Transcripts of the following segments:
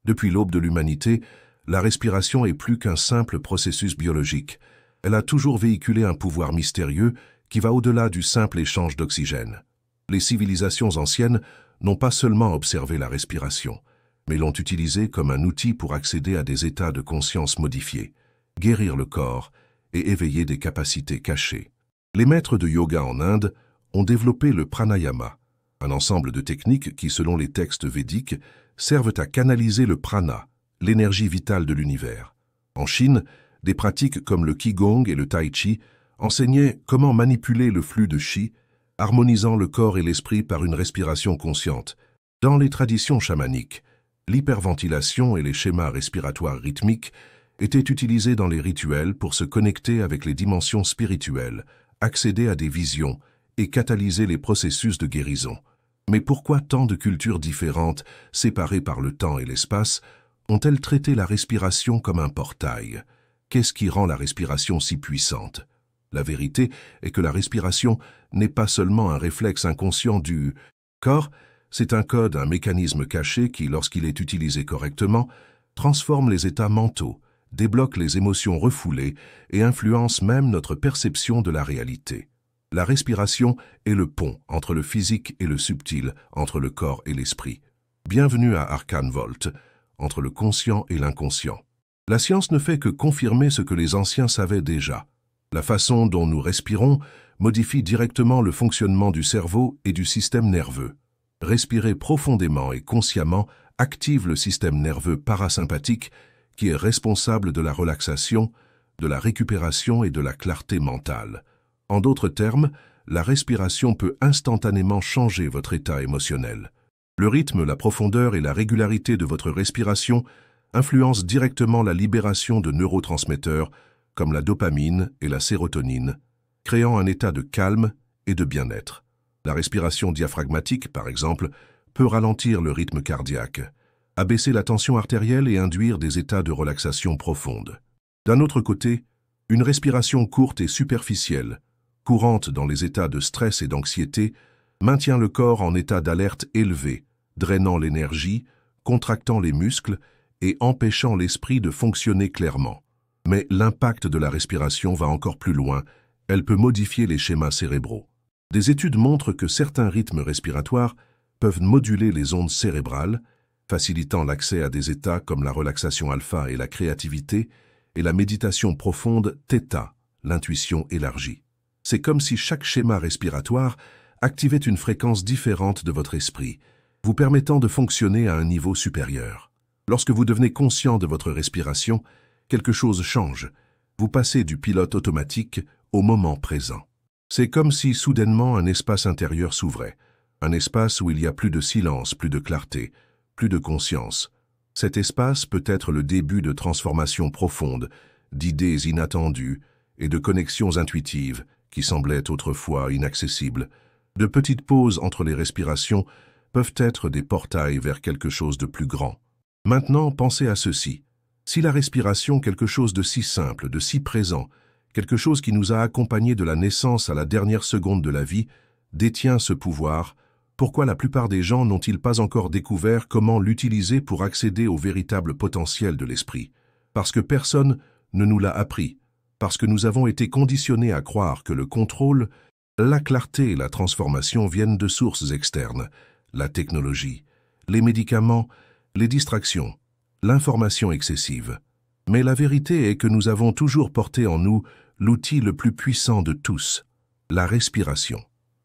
Depuis l'aube de l'humanité, la respiration est plus qu'un simple processus biologique. Elle a toujours véhiculé un pouvoir mystérieux qui va au-delà du simple échange d'oxygène. Les civilisations anciennes n'ont pas seulement observé la respiration, mais l'ont utilisée comme un outil pour accéder à des états de conscience modifiés, guérir le corps et éveiller des capacités cachées. Les maîtres de yoga en Inde ont développé le pranayama, un ensemble de techniques qui, selon les textes védiques, servent à canaliser le prana, l'énergie vitale de l'univers. En Chine, des pratiques comme le qigong et le tai chi enseignaient comment manipuler le flux de chi, harmonisant le corps et l'esprit par une respiration consciente. Dans les traditions chamaniques, l'hyperventilation et les schémas respiratoires rythmiques étaient utilisés dans les rituels pour se connecter avec les dimensions spirituelles, accéder à des visions et catalyser les processus de guérison. Mais pourquoi tant de cultures différentes, séparées par le temps et l'espace, ont-elles traité la respiration comme un portail? Qu'est-ce qui rend la respiration si puissante? La vérité est que la respiration n'est pas seulement un réflexe inconscient du corps, c'est un code, un mécanisme caché qui, lorsqu'il est utilisé correctement, transforme les états mentaux, débloque les émotions refoulées et influence même notre perception de la réalité. La respiration est le pont entre le physique et le subtil, entre le corps et l'esprit. Bienvenue à Arcane Vault, entre le conscient et l'inconscient. La science ne fait que confirmer ce que les anciens savaient déjà. La façon dont nous respirons modifie directement le fonctionnement du cerveau et du système nerveux. Respirer profondément et consciemment active le système nerveux parasympathique qui est responsable de la relaxation, de la récupération et de la clarté mentale. En d'autres termes, la respiration peut instantanément changer votre état émotionnel. Le rythme, la profondeur et la régularité de votre respiration influencent directement la libération de neurotransmetteurs comme la dopamine et la sérotonine, créant un état de calme et de bien-être. La respiration diaphragmatique, par exemple, peut ralentir le rythme cardiaque, abaisser la tension artérielle et induire des états de relaxation profonde. D'un autre côté, une respiration courte et superficielle, courante dans les états de stress et d'anxiété, maintient le corps en état d'alerte élevé, drainant l'énergie, contractant les muscles et empêchant l'esprit de fonctionner clairement. Mais l'impact de la respiration va encore plus loin, elle peut modifier les schémas cérébraux. Des études montrent que certains rythmes respiratoires peuvent moduler les ondes cérébrales, facilitant l'accès à des états comme la relaxation alpha et la créativité, et la méditation profonde θ, l'intuition élargie. C'est comme si chaque schéma respiratoire activait une fréquence différente de votre esprit, vous permettant de fonctionner à un niveau supérieur. Lorsque vous devenez conscient de votre respiration, quelque chose change. Vous passez du pilote automatique au moment présent. C'est comme si soudainement un espace intérieur s'ouvrait, un espace où il y a plus de silence, plus de clarté, plus de conscience. Cet espace peut être le début de transformations profondes, d'idées inattendues et de connexions intuitives qui semblaient autrefois inaccessibles. De petites pauses entre les respirations peuvent être des portails vers quelque chose de plus grand. Maintenant, pensez à ceci. Si la respiration, quelque chose de si simple, de si présent, quelque chose qui nous a accompagnés de la naissance à la dernière seconde de la vie, détient ce pouvoir, pourquoi la plupart des gens n'ont-ils pas encore découvert comment l'utiliser pour accéder au véritable potentiel de l'esprit? Parce que personne ne nous l'a appris, parce que nous avons été conditionnés à croire que le contrôle, la clarté et la transformation viennent de sources externes, la technologie, les médicaments, les distractions, l'information excessive. Mais la vérité est que nous avons toujours porté en nous l'outil le plus puissant de tous, la respiration.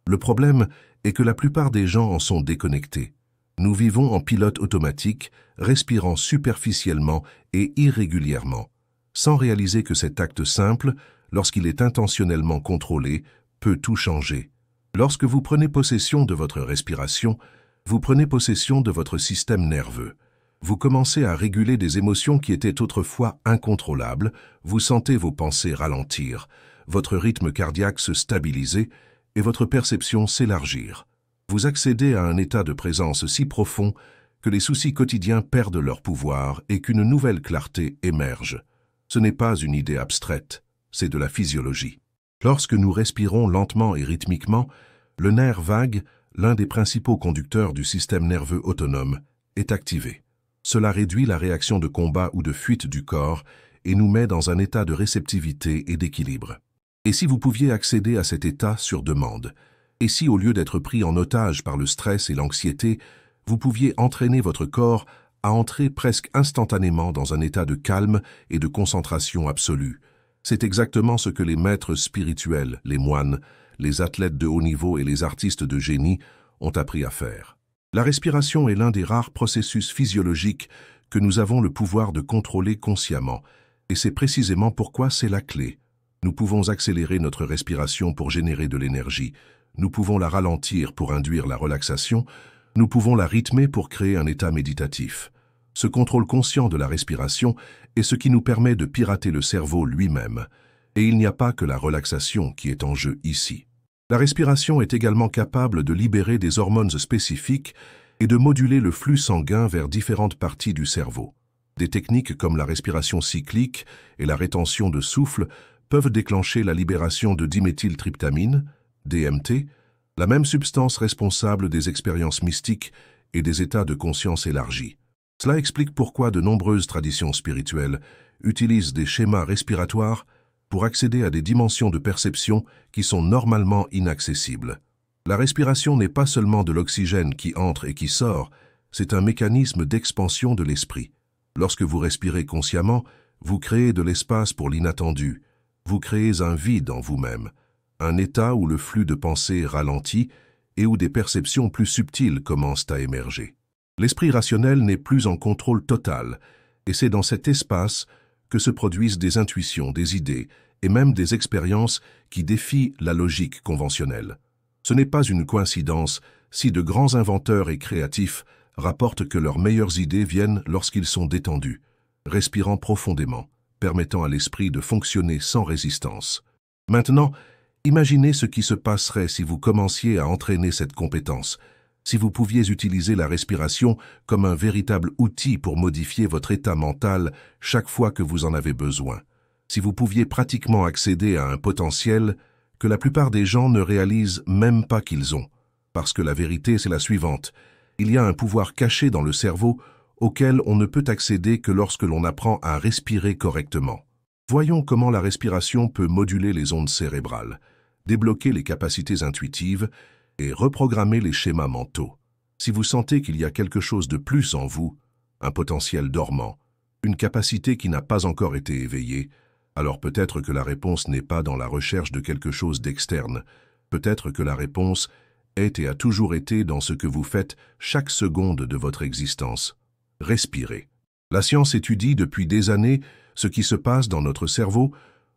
Le problème est que la plupart des gens en sont déconnectés. Nous vivons en pilote automatique, respirant superficiellement et irrégulièrement, sans réaliser que cet acte simple, lorsqu'il est intentionnellement contrôlé, peut tout changer. Lorsque vous prenez possession de votre respiration, vous prenez possession de votre système nerveux. Vous commencez à réguler des émotions qui étaient autrefois incontrôlables, vous sentez vos pensées ralentir, votre rythme cardiaque se stabiliser et votre perception s'élargir. Vous accédez à un état de présence si profond que les soucis quotidiens perdent leur pouvoir et qu'une nouvelle clarté émerge. Ce n'est pas une idée abstraite, c'est de la physiologie. Lorsque nous respirons lentement et rythmiquement, le nerf vague, l'un des principaux conducteurs du système nerveux autonome, est activé. Cela réduit la réaction de combat ou de fuite du corps et nous met dans un état de réceptivité et d'équilibre. Et si vous pouviez accéder à cet état sur demande? Et si, au lieu d'être pris en otage par le stress et l'anxiété, vous pouviez entraîner votre corps à entrer presque instantanément dans un état de calme et de concentration absolue? C'est exactement ce que les maîtres spirituels, les moines, les athlètes de haut niveau et les artistes de génie ont appris à faire. La respiration est l'un des rares processus physiologiques que nous avons le pouvoir de contrôler consciemment, et c'est précisément pourquoi c'est la clé. Nous pouvons accélérer notre respiration pour générer de l'énergie, nous pouvons la ralentir pour induire la relaxation, nous pouvons la rythmer pour créer un état méditatif. Ce contrôle conscient de la respiration est ce qui nous permet de pirater le cerveau lui-même, et il n'y a pas que la relaxation qui est en jeu ici. La respiration est également capable de libérer des hormones spécifiques et de moduler le flux sanguin vers différentes parties du cerveau. Des techniques comme la respiration cyclique et la rétention de souffle peuvent déclencher la libération de diméthyltryptamine, DMT, la même substance responsable des expériences mystiques et des états de conscience élargis. Cela explique pourquoi de nombreuses traditions spirituelles utilisent des schémas respiratoires pour accéder à des dimensions de perception qui sont normalement inaccessibles. La respiration n'est pas seulement de l'oxygène qui entre et qui sort, c'est un mécanisme d'expansion de l'esprit. Lorsque vous respirez consciemment, vous créez de l'espace pour l'inattendu, vous créez un vide en vous-même, un état où le flux de pensée ralentit et où des perceptions plus subtiles commencent à émerger. L'esprit rationnel n'est plus en contrôle total, et c'est dans cet espace que se produisent des intuitions, des idées et même des expériences qui défient la logique conventionnelle. Ce n'est pas une coïncidence si de grands inventeurs et créatifs rapportent que leurs meilleures idées viennent lorsqu'ils sont détendus, respirant profondément, permettant à l'esprit de fonctionner sans résistance. Maintenant, imaginez ce qui se passerait si vous commenciez à entraîner cette compétence, si vous pouviez utiliser la respiration comme un véritable outil pour modifier votre état mental chaque fois que vous en avez besoin, si vous pouviez pratiquement accéder à un potentiel que la plupart des gens ne réalisent même pas qu'ils ont. Parce que la vérité, c'est la suivante. Il y a un pouvoir caché dans le cerveau auquel on ne peut accéder que lorsque l'on apprend à respirer correctement. Voyons comment la respiration peut moduler les ondes cérébrales, débloquer les capacités intuitives et reprogrammer les schémas mentaux. Si vous sentez qu'il y a quelque chose de plus en vous, un potentiel dormant, une capacité qui n'a pas encore été éveillée, alors peut-être que la réponse n'est pas dans la recherche de quelque chose d'externe, peut-être que la réponse est et a toujours été dans ce que vous faites chaque seconde de votre existence. Respirez. La science étudie depuis des années ce qui se passe dans notre cerveau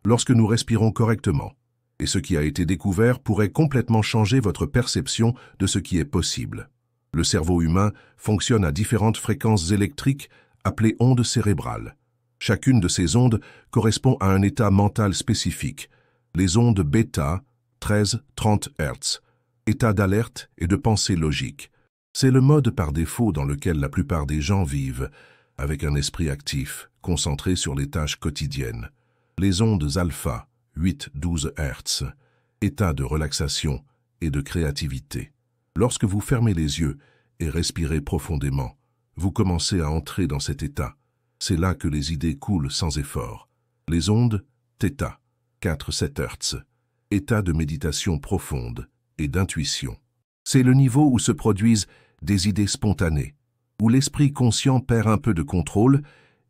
lorsque nous respirons correctement. Et ce qui a été découvert pourrait complètement changer votre perception de ce qui est possible. Le cerveau humain fonctionne à différentes fréquences électriques appelées ondes cérébrales. Chacune de ces ondes correspond à un état mental spécifique. Les ondes bêta, 13-30 Hz, état d'alerte et de pensée logique. C'est le mode par défaut dans lequel la plupart des gens vivent, avec un esprit actif, concentré sur les tâches quotidiennes. Les ondes alpha, 8-12 Hz, état de relaxation et de créativité. Lorsque vous fermez les yeux et respirez profondément, vous commencez à entrer dans cet état. C'est là que les idées coulent sans effort. Les ondes θ, 4-7 Hz, état de méditation profonde et d'intuition. C'est le niveau où se produisent des idées spontanées, où l'esprit conscient perd un peu de contrôle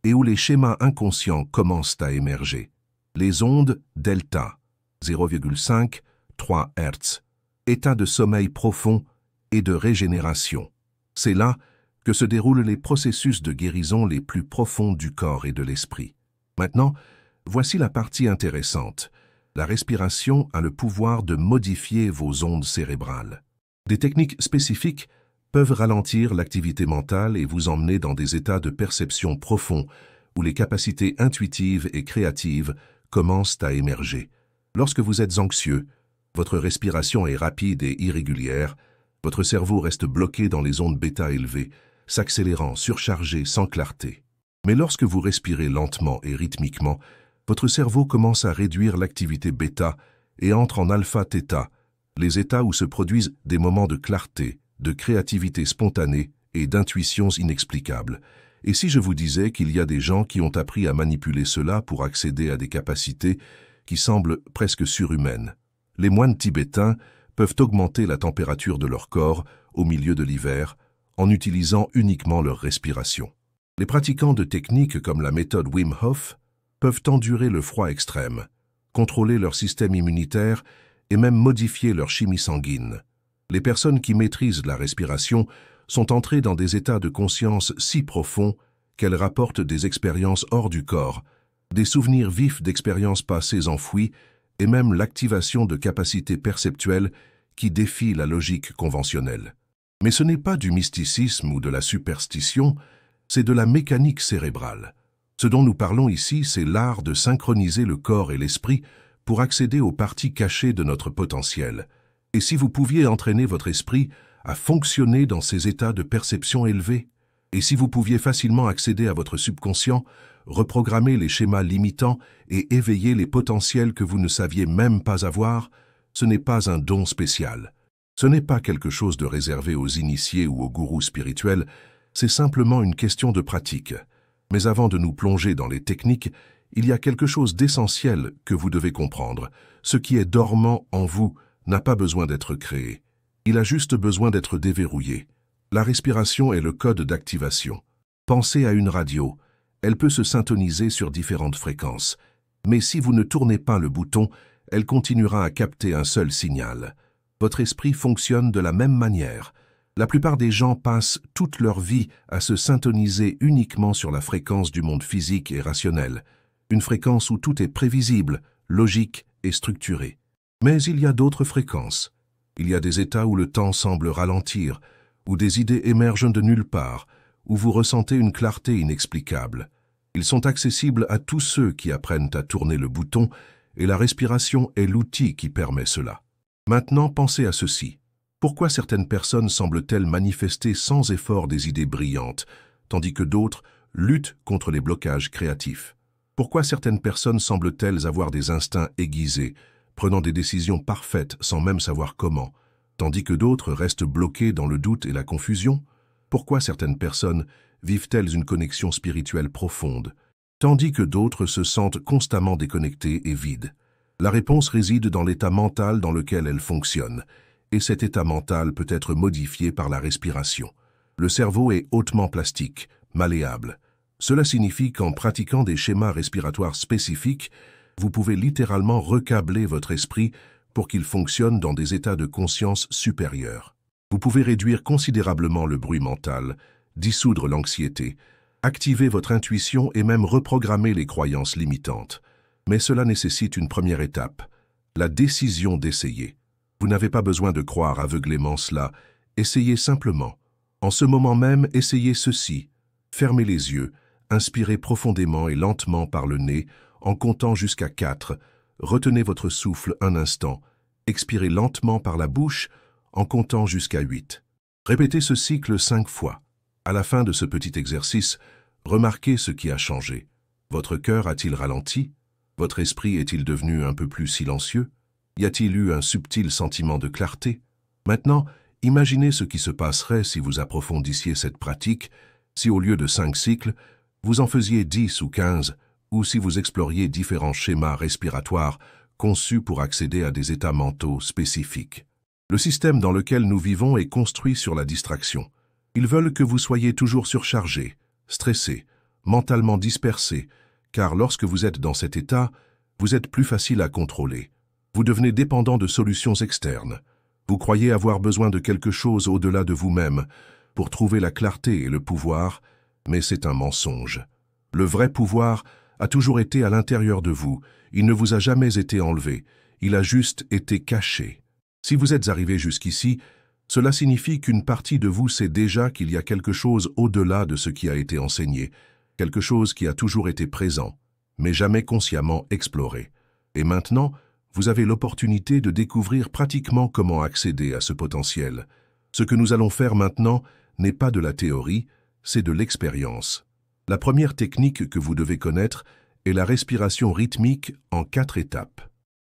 et où les schémas inconscients commencent à émerger. Les ondes delta, 0,5-3 Hz, état de sommeil profond et de régénération. C'est là que se déroulent les processus de guérison les plus profonds du corps et de l'esprit. Maintenant, voici la partie intéressante. La respiration a le pouvoir de modifier vos ondes cérébrales. Des techniques spécifiques peuvent ralentir l'activité mentale et vous emmener dans des états de perception profonds où les capacités intuitives et créatives commencent à émerger. Lorsque vous êtes anxieux, votre respiration est rapide et irrégulière, votre cerveau reste bloqué dans les ondes bêta élevées, s'accélérant, surchargé, sans clarté. Mais lorsque vous respirez lentement et rythmiquement, votre cerveau commence à réduire l'activité bêta et entre en alpha-θ, les états où se produisent des moments de clarté, de créativité spontanée et d'intuitions inexplicables. Et si je vous disais qu'il y a des gens qui ont appris à manipuler cela pour accéder à des capacités qui semblent presque surhumaines? Les moines tibétains peuvent augmenter la température de leur corps au milieu de l'hiver en utilisant uniquement leur respiration. Les pratiquants de techniques comme la méthode Wim Hof peuvent endurer le froid extrême, contrôler leur système immunitaire et même modifier leur chimie sanguine. Les personnes qui maîtrisent la respiration sont entrées dans des états de conscience si profonds qu'elles rapportent des expériences hors du corps, des souvenirs vifs d'expériences passées enfouies et même l'activation de capacités perceptuelles qui défient la logique conventionnelle. Mais ce n'est pas du mysticisme ou de la superstition, c'est de la mécanique cérébrale. Ce dont nous parlons ici, c'est l'art de synchroniser le corps et l'esprit pour accéder aux parties cachées de notre potentiel. Et si vous pouviez entraîner votre esprit à fonctionner dans ces états de perception élevés? Et si vous pouviez facilement accéder à votre subconscient, reprogrammer les schémas limitants et éveiller les potentiels que vous ne saviez même pas avoir? Ce n'est pas un don spécial. Ce n'est pas quelque chose de réservé aux initiés ou aux gourous spirituels, c'est simplement une question de pratique. Mais avant de nous plonger dans les techniques, il y a quelque chose d'essentiel que vous devez comprendre. Ce qui est dormant en vous n'a pas besoin d'être créé. Il a juste besoin d'être déverrouillé. La respiration est le code d'activation. Pensez à une radio. Elle peut se syntoniser sur différentes fréquences. Mais si vous ne tournez pas le bouton, elle continuera à capter un seul signal. Votre esprit fonctionne de la même manière. La plupart des gens passent toute leur vie à se syntoniser uniquement sur la fréquence du monde physique et rationnel, une fréquence où tout est prévisible, logique et structuré. Mais il y a d'autres fréquences. Il y a des états où le temps semble ralentir, où des idées émergent de nulle part, où vous ressentez une clarté inexplicable. Ils sont accessibles à tous ceux qui apprennent à tourner le bouton, et la respiration est l'outil qui permet cela. Maintenant, pensez à ceci. Pourquoi certaines personnes semblent-elles manifester sans effort des idées brillantes, tandis que d'autres luttent contre les blocages créatifs? Pourquoi certaines personnes semblent-elles avoir des instincts aiguisés, prenant des décisions parfaites sans même savoir comment, tandis que d'autres restent bloquées dans le doute et la confusion? Pourquoi certaines personnes vivent-elles une connexion spirituelle profonde, tandis que d'autres se sentent constamment déconnectées et vides? La réponse réside dans l'état mental dans lequel elles fonctionnent, et cet état mental peut être modifié par la respiration. Le cerveau est hautement plastique, malléable. Cela signifie qu'en pratiquant des schémas respiratoires spécifiques, vous pouvez littéralement recabler votre esprit pour qu'il fonctionne dans des états de conscience supérieurs. Vous pouvez réduire considérablement le bruit mental, dissoudre l'anxiété, activer votre intuition et même reprogrammer les croyances limitantes. Mais cela nécessite une première étape, la décision d'essayer. Vous n'avez pas besoin de croire aveuglément cela, essayez simplement. En ce moment même, essayez ceci. Fermez les yeux, inspirez profondément et lentement par le nez, en comptant jusqu'à 4. Retenez votre souffle un instant. Expirez lentement par la bouche, en comptant jusqu'à 8. Répétez ce cycle 5 fois. À la fin de ce petit exercice, remarquez ce qui a changé. Votre cœur a-t-il ralenti? Votre esprit est-il devenu un peu plus silencieux? Y a-t-il eu un subtil sentiment de clarté? Maintenant, imaginez ce qui se passerait si vous approfondissiez cette pratique, si au lieu de 5 cycles, vous en faisiez 10 ou 15, ou si vous exploriez différents schémas respiratoires conçus pour accéder à des états mentaux spécifiques. Le système dans lequel nous vivons est construit sur la distraction. Ils veulent que vous soyez toujours surchargé, stressé, mentalement dispersé, car lorsque vous êtes dans cet état, vous êtes plus facile à contrôler. Vous devenez dépendant de solutions externes. Vous croyez avoir besoin de quelque chose au-delà de vous-même pour trouver la clarté et le pouvoir, mais c'est un mensonge. Le vrai pouvoir a toujours été à l'intérieur de vous, il ne vous a jamais été enlevé, il a juste été caché. Si vous êtes arrivé jusqu'ici, cela signifie qu'une partie de vous sait déjà qu'il y a quelque chose au-delà de ce qui a été enseigné, quelque chose qui a toujours été présent, mais jamais consciemment exploré. Et maintenant, vous avez l'opportunité de découvrir pratiquement comment accéder à ce potentiel. Ce que nous allons faire maintenant n'est pas de la théorie, c'est de l'expérience. La première technique que vous devez connaître est la respiration rythmique en 4 étapes.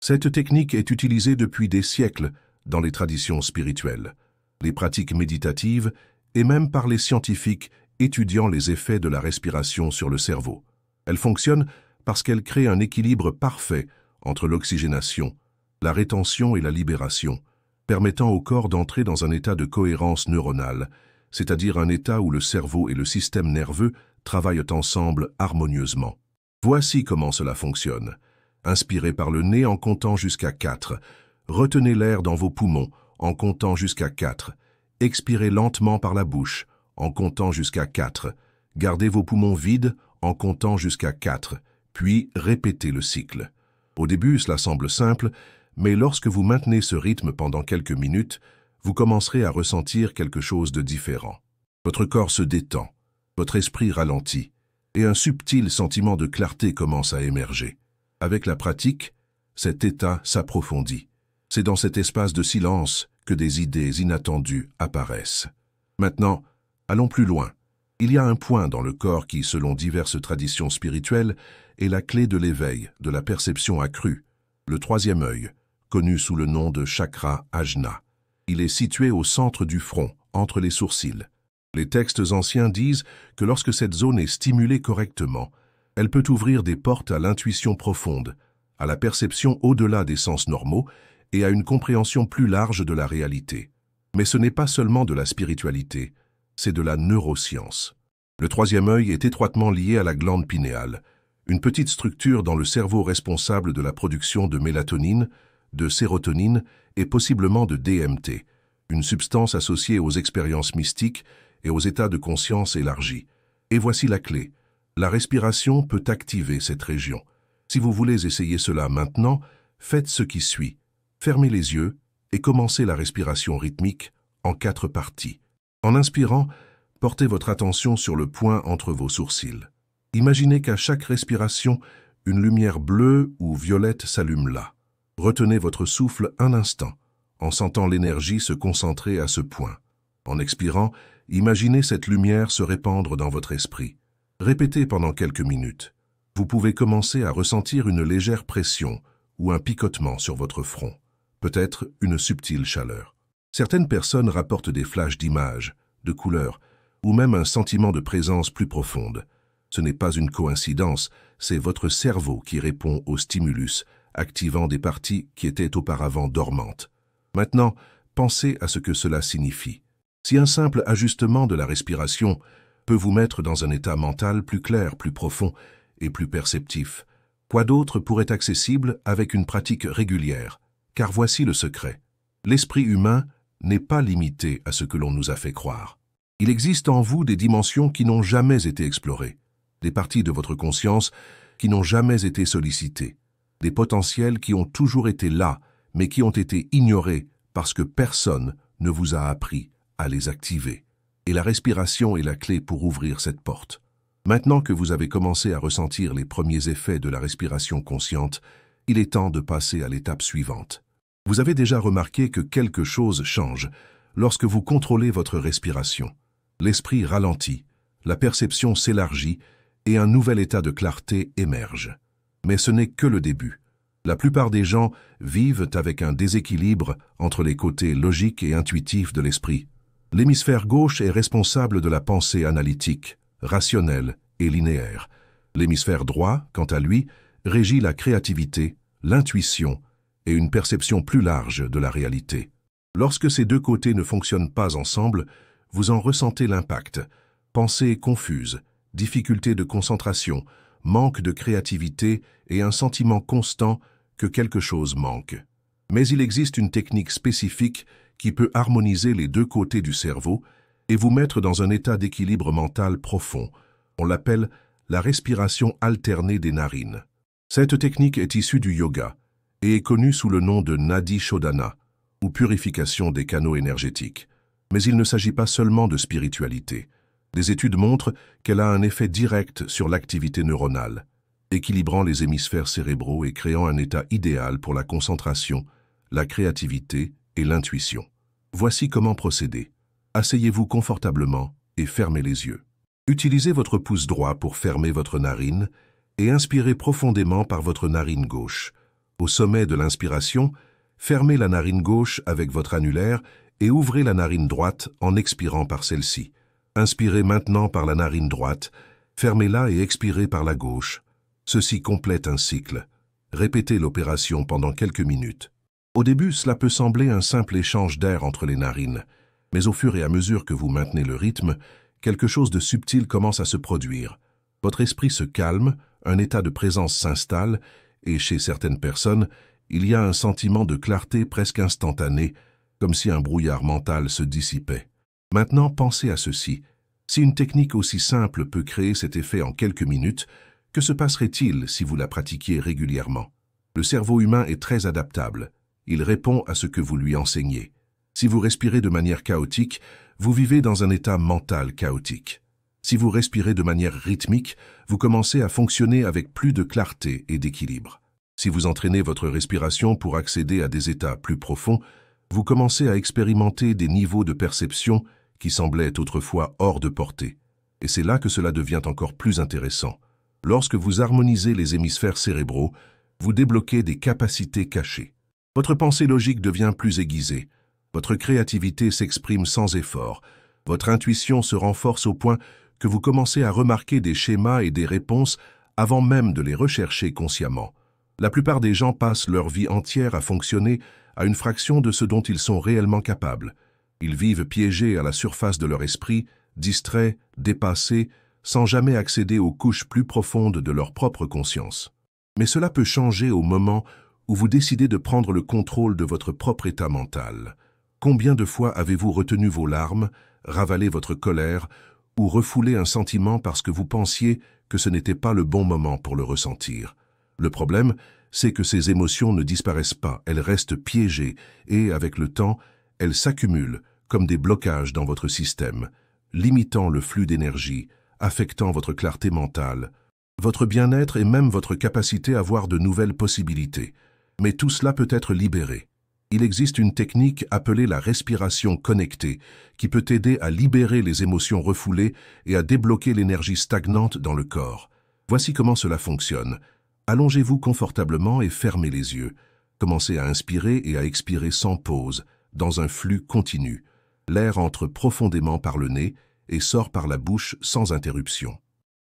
Cette technique est utilisée depuis des siècles dans les traditions spirituelles, les pratiques méditatives et même par les scientifiques étudiant les effets de la respiration sur le cerveau. Elle fonctionne parce qu'elle crée un équilibre parfait entre l'oxygénation, la rétention et la libération, permettant au corps d'entrer dans un état de cohérence neuronale, c'est-à-dire un état où le cerveau et le système nerveux travaillent ensemble harmonieusement. Voici comment cela fonctionne. Inspirez par le nez en comptant jusqu'à 4. Retenez l'air dans vos poumons en comptant jusqu'à 4. Expirez lentement par la bouche en comptant jusqu'à 4. Gardez vos poumons vides en comptant jusqu'à 4. Puis répétez le cycle. Au début, cela semble simple, mais lorsque vous maintenez ce rythme pendant quelques minutes, vous commencerez à ressentir quelque chose de différent. Votre corps se détend, votre esprit ralentit, et un subtil sentiment de clarté commence à émerger. Avec la pratique, cet état s'approfondit. C'est dans cet espace de silence que des idées inattendues apparaissent. Maintenant, allons plus loin. Il y a un point dans le corps qui, selon diverses traditions spirituelles, est la clé de l'éveil, de la perception accrue, le troisième œil, connu sous le nom de chakra ajna. Il est situé au centre du front, entre les sourcils. Les textes anciens disent que lorsque cette zone est stimulée correctement, elle peut ouvrir des portes à l'intuition profonde, à la perception au-delà des sens normaux et à une compréhension plus large de la réalité. Mais ce n'est pas seulement de la spiritualité, c'est de la neuroscience. Le troisième œil est étroitement lié à la glande pinéale, une petite structure dans le cerveau responsable de la production de mélatonine, de sérotonine et possiblement de DMT, une substance associée aux expériences mystiques et aux états de conscience élargis. Et voici la clé. La respiration peut activer cette région. Si vous voulez essayer cela maintenant, faites ce qui suit. Fermez les yeux et commencez la respiration rythmique en 4 parties. En inspirant, portez votre attention sur le point entre vos sourcils. Imaginez qu'à chaque respiration, une lumière bleue ou violette s'allume là. Retenez votre souffle un instant, en sentant l'énergie se concentrer à ce point. En expirant, imaginez cette lumière se répandre dans votre esprit. Répétez pendant quelques minutes. Vous pouvez commencer à ressentir une légère pression ou un picotement sur votre front, peut-être une subtile chaleur. Certaines personnes rapportent des flashs d'images, de couleurs, ou même un sentiment de présence plus profonde. Ce n'est pas une coïncidence, c'est votre cerveau qui répond au stimulus, activant des parties qui étaient auparavant dormantes. Maintenant, pensez à ce que cela signifie. Si un simple ajustement de la respiration peut vous mettre dans un état mental plus clair, plus profond et plus perceptif, quoi d'autre pourrait être accessible avec une pratique régulière? Car voici le secret. L'esprit humain n'est pas limité à ce que l'on nous a fait croire. Il existe en vous des dimensions qui n'ont jamais été explorées, des parties de votre conscience qui n'ont jamais été sollicitées, des potentiels qui ont toujours été là, mais qui ont été ignorés parce que personne ne vous a appris à les activer. Et la respiration est la clé pour ouvrir cette porte. Maintenant que vous avez commencé à ressentir les premiers effets de la respiration consciente, il est temps de passer à l'étape suivante. Vous avez déjà remarqué que quelque chose change lorsque vous contrôlez votre respiration. L'esprit ralentit, la perception s'élargit et un nouvel état de clarté émerge. Mais ce n'est que le début. La plupart des gens vivent avec un déséquilibre entre les côtés logiques et intuitifs de l'esprit. L'hémisphère gauche est responsable de la pensée analytique, rationnelle et linéaire. L'hémisphère droit, quant à lui, régit la créativité, l'intuition et une perception plus large de la réalité. Lorsque ces deux côtés ne fonctionnent pas ensemble, vous en ressentez l'impact. Pensées confuses, difficultés de concentration, manque de créativité et un sentiment constant que quelque chose manque. Mais il existe une technique spécifique qui peut harmoniser les deux côtés du cerveau et vous mettre dans un état d'équilibre mental profond. On l'appelle la respiration alternée des narines. Cette technique est issue du yoga et est connue sous le nom de Nadi Shodhana, ou purification des canaux énergétiques. Mais il ne s'agit pas seulement de spiritualité. Des études montrent qu'elle a un effet direct sur l'activité neuronale, équilibrant les hémisphères cérébraux et créant un état idéal pour la concentration, la créativité et l'intuition. Voici comment procéder. Asseyez-vous confortablement et fermez les yeux. Utilisez votre pouce droit pour fermer votre narine et inspirez profondément par votre narine gauche. Au sommet de l'inspiration, fermez la narine gauche avec votre annulaire et ouvrez la narine droite en expirant par celle-ci. Inspirez maintenant par la narine droite, fermez-la et expirez par la gauche. Ceci complète un cycle. Répétez l'opération pendant quelques minutes. Au début, cela peut sembler un simple échange d'air entre les narines, mais au fur et à mesure que vous maintenez le rythme, quelque chose de subtil commence à se produire. Votre esprit se calme, un état de présence s'installe, et chez certaines personnes, il y a un sentiment de clarté presque instantané, comme si un brouillard mental se dissipait. Maintenant, pensez à ceci. Si une technique aussi simple peut créer cet effet en quelques minutes, que se passerait-il si vous la pratiquiez régulièrement? Le cerveau humain est très adaptable. Il répond à ce que vous lui enseignez. Si vous respirez de manière chaotique, vous vivez dans un état mental chaotique. Si vous respirez de manière rythmique, vous commencez à fonctionner avec plus de clarté et d'équilibre. Si vous entraînez votre respiration pour accéder à des états plus profonds, vous commencez à expérimenter des niveaux de perception qui semblaient autrefois hors de portée. Et c'est là que cela devient encore plus intéressant. Lorsque vous harmonisez les hémisphères cérébraux, vous débloquez des capacités cachées. Votre pensée logique devient plus aiguisée. Votre créativité s'exprime sans effort. Votre intuition se renforce au point que vous commencez à remarquer des schémas et des réponses avant même de les rechercher consciemment. La plupart des gens passent leur vie entière à fonctionner à une fraction de ce dont ils sont réellement capables. Ils vivent piégés à la surface de leur esprit, distraits, dépassés, sans jamais accéder aux couches plus profondes de leur propre conscience. Mais cela peut changer au moment où vous décidez de prendre le contrôle de votre propre état mental. Combien de fois avez-vous retenu vos larmes, ravalé votre colère ou refoulé un sentiment parce que vous pensiez que ce n'était pas le bon moment pour le ressentir? Le problème, c'est que ces émotions ne disparaissent pas, elles restent piégées et, avec le temps, elles s'accumulent comme des blocages dans votre système, limitant le flux d'énergie, affectant votre clarté mentale, votre bien-être et même votre capacité à voir de nouvelles possibilités. Mais tout cela peut être libéré. Il existe une technique appelée la respiration connectée qui peut aider à libérer les émotions refoulées et à débloquer l'énergie stagnante dans le corps. Voici comment cela fonctionne. Allongez-vous confortablement et fermez les yeux. Commencez à inspirer et à expirer sans pause, dans un flux continu. L'air entre profondément par le nez et sort par la bouche sans interruption.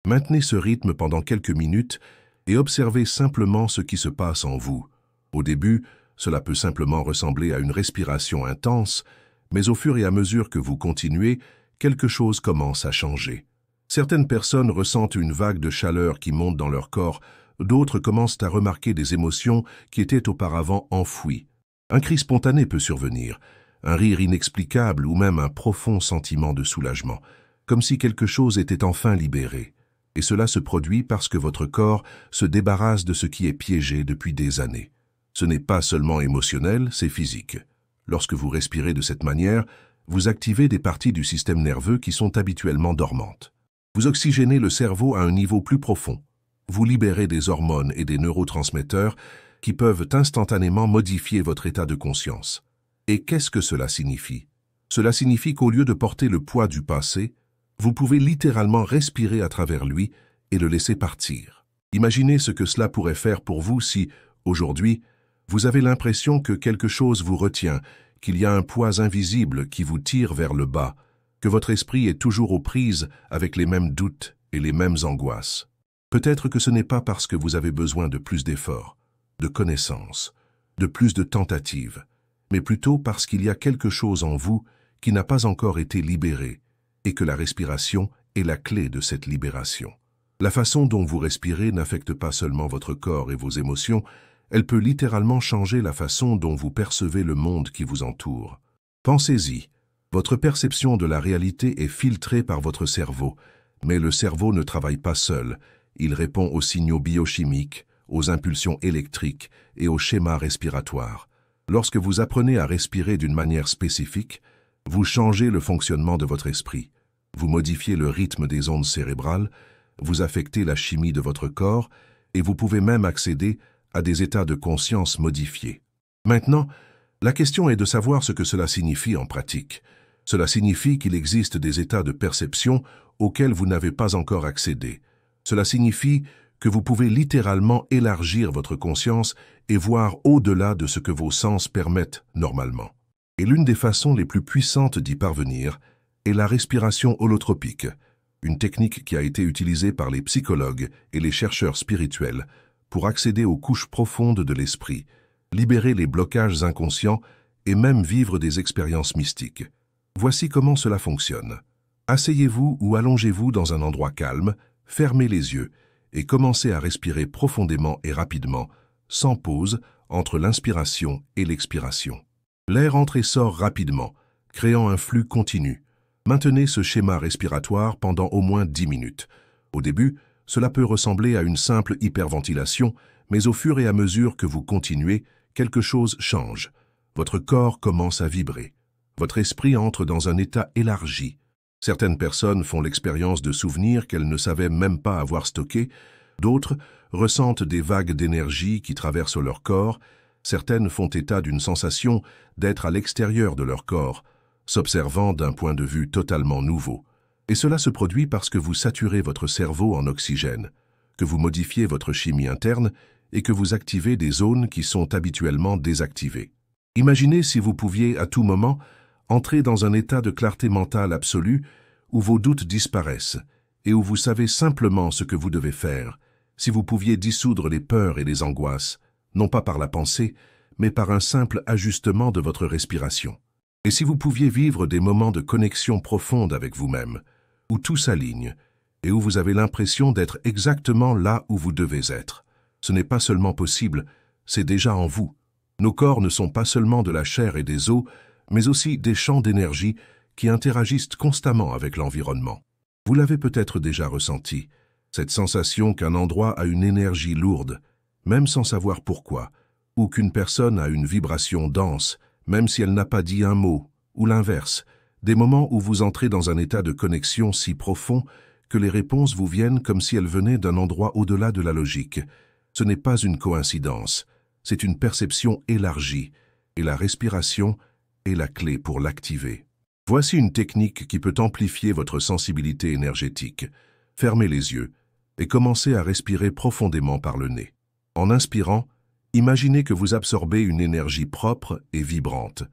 Maintenez ce rythme pendant quelques minutes et observez simplement ce qui se passe en vous. Au début, cela peut simplement ressembler à une respiration intense, mais au fur et à mesure que vous continuez, quelque chose commence à changer. Certaines personnes ressentent une vague de chaleur qui monte dans leur corps, d'autres commencent à remarquer des émotions qui étaient auparavant enfouies. Un cri spontané peut survenir, un rire inexplicable ou même un profond sentiment de soulagement, comme si quelque chose était enfin libéré. Et cela se produit parce que votre corps se débarrasse de ce qui est piégé depuis des années. Ce n'est pas seulement émotionnel, c'est physique. Lorsque vous respirez de cette manière, vous activez des parties du système nerveux qui sont habituellement dormantes. Vous oxygénez le cerveau à un niveau plus profond. Vous libérez des hormones et des neurotransmetteurs qui peuvent instantanément modifier votre état de conscience. Et qu'est-ce que cela signifie? Cela signifie qu'au lieu de porter le poids du passé, vous pouvez littéralement respirer à travers lui et le laisser partir. Imaginez ce que cela pourrait faire pour vous si, aujourd'hui, vous avez l'impression que quelque chose vous retient, qu'il y a un poids invisible qui vous tire vers le bas, que votre esprit est toujours aux prises avec les mêmes doutes et les mêmes angoisses. Peut-être que ce n'est pas parce que vous avez besoin de plus d'efforts, de connaissances, de plus de tentatives, mais plutôt parce qu'il y a quelque chose en vous qui n'a pas encore été libéré, et que la respiration est la clé de cette libération. La façon dont vous respirez n'affecte pas seulement votre corps et vos émotions, elle peut littéralement changer la façon dont vous percevez le monde qui vous entoure. Pensez-y, votre perception de la réalité est filtrée par votre cerveau, mais le cerveau ne travaille pas seul, il répond aux signaux biochimiques, aux impulsions électriques et aux schémas respiratoires. Lorsque vous apprenez à respirer d'une manière spécifique, vous changez le fonctionnement de votre esprit, vous modifiez le rythme des ondes cérébrales, vous affectez la chimie de votre corps et vous pouvez même accéder à des états de conscience modifiés. Maintenant, la question est de savoir ce que cela signifie en pratique. Cela signifie qu'il existe des états de perception auxquels vous n'avez pas encore accédé. Cela signifie que vous pouvez littéralement élargir votre conscience et voir au-delà de ce que vos sens permettent normalement. Et l'une des façons les plus puissantes d'y parvenir est la respiration holotropique, une technique qui a été utilisée par les psychologues et les chercheurs spirituels pour accéder aux couches profondes de l'esprit, libérer les blocages inconscients et même vivre des expériences mystiques. Voici comment cela fonctionne. Asseyez-vous ou allongez-vous dans un endroit calme, fermez les yeux et commencez à respirer profondément et rapidement, sans pause, entre l'inspiration et l'expiration. L'air entre et sort rapidement, créant un flux continu. Maintenez ce schéma respiratoire pendant au moins 10 minutes. Au début, cela peut ressembler à une simple hyperventilation, mais au fur et à mesure que vous continuez, quelque chose change. Votre corps commence à vibrer. Votre esprit entre dans un état élargi. Certaines personnes font l'expérience de souvenirs qu'elles ne savaient même pas avoir stockés. D'autres ressentent des vagues d'énergie qui traversent leur corps. Certaines font état d'une sensation d'être à l'extérieur de leur corps, s'observant d'un point de vue totalement nouveau. Et cela se produit parce que vous saturez votre cerveau en oxygène, que vous modifiez votre chimie interne et que vous activez des zones qui sont habituellement désactivées. Imaginez si vous pouviez à tout moment entrer dans un état de clarté mentale absolue où vos doutes disparaissent et où vous savez simplement ce que vous devez faire, si vous pouviez dissoudre les peurs et les angoisses, non pas par la pensée, mais par un simple ajustement de votre respiration. Et si vous pouviez vivre des moments de connexion profonde avec vous-même, où tout s'aligne et où vous avez l'impression d'être exactement là où vous devez être. Ce n'est pas seulement possible, c'est déjà en vous. Nos corps ne sont pas seulement de la chair et des os, mais aussi des champs d'énergie qui interagissent constamment avec l'environnement. Vous l'avez peut-être déjà ressenti, cette sensation qu'un endroit a une énergie lourde, même sans savoir pourquoi, ou qu'une personne a une vibration dense, même si elle n'a pas dit un mot, ou l'inverse, des moments où vous entrez dans un état de connexion si profond que les réponses vous viennent comme si elles venaient d'un endroit au-delà de la logique. Ce n'est pas une coïncidence, c'est une perception élargie, et la respiration est la clé pour l'activer. Voici une technique qui peut amplifier votre sensibilité énergétique. Fermez les yeux et commencez à respirer profondément par le nez. En inspirant, imaginez que vous absorbez une énergie propre et vibrante.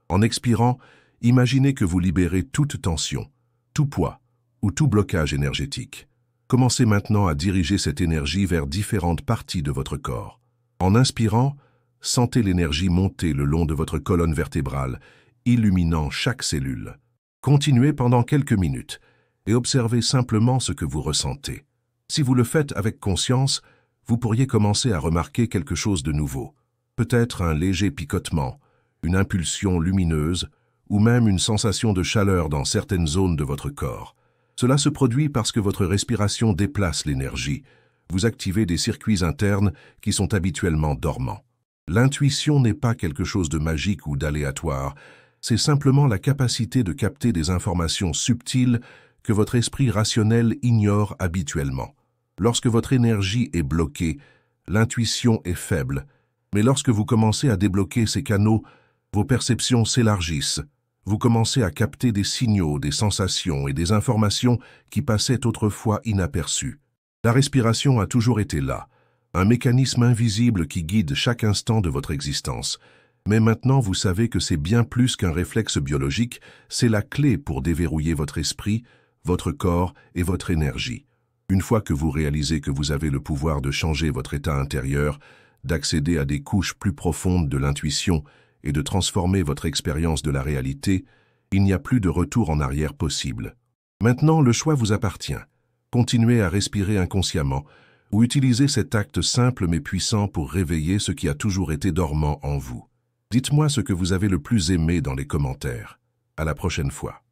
En expirant, imaginez que vous libérez toute tension, tout poids ou tout blocage énergétique. Commencez maintenant à diriger cette énergie vers différentes parties de votre corps. En inspirant, sentez l'énergie monter le long de votre colonne vertébrale, illuminant chaque cellule. Continuez pendant quelques minutes et observez simplement ce que vous ressentez. Si vous le faites avec conscience, vous pourriez commencer à remarquer quelque chose de nouveau. Peut-être un léger picotement, une impulsion lumineuse ou même une sensation de chaleur dans certaines zones de votre corps. Cela se produit parce que votre respiration déplace l'énergie. Vous activez des circuits internes qui sont habituellement dormants. L'intuition n'est pas quelque chose de magique ou d'aléatoire, c'est simplement la capacité de capter des informations subtiles que votre esprit rationnel ignore habituellement. Lorsque votre énergie est bloquée, l'intuition est faible, mais lorsque vous commencez à débloquer ces canaux, vos perceptions s'élargissent. Vous commencez à capter des signaux, des sensations et des informations qui passaient autrefois inaperçues. La respiration a toujours été là, un mécanisme invisible qui guide chaque instant de votre existence. Mais maintenant, vous savez que c'est bien plus qu'un réflexe biologique, c'est la clé pour déverrouiller votre esprit, votre corps et votre énergie. Une fois que vous réalisez que vous avez le pouvoir de changer votre état intérieur, d'accéder à des couches plus profondes de l'intuition et de transformer votre expérience de la réalité, il n'y a plus de retour en arrière possible. Maintenant, le choix vous appartient. Continuez à respirer inconsciemment ou utilisez cet acte simple mais puissant pour réveiller ce qui a toujours été dormant en vous. Dites-moi ce que vous avez le plus aimé dans les commentaires. À la prochaine fois.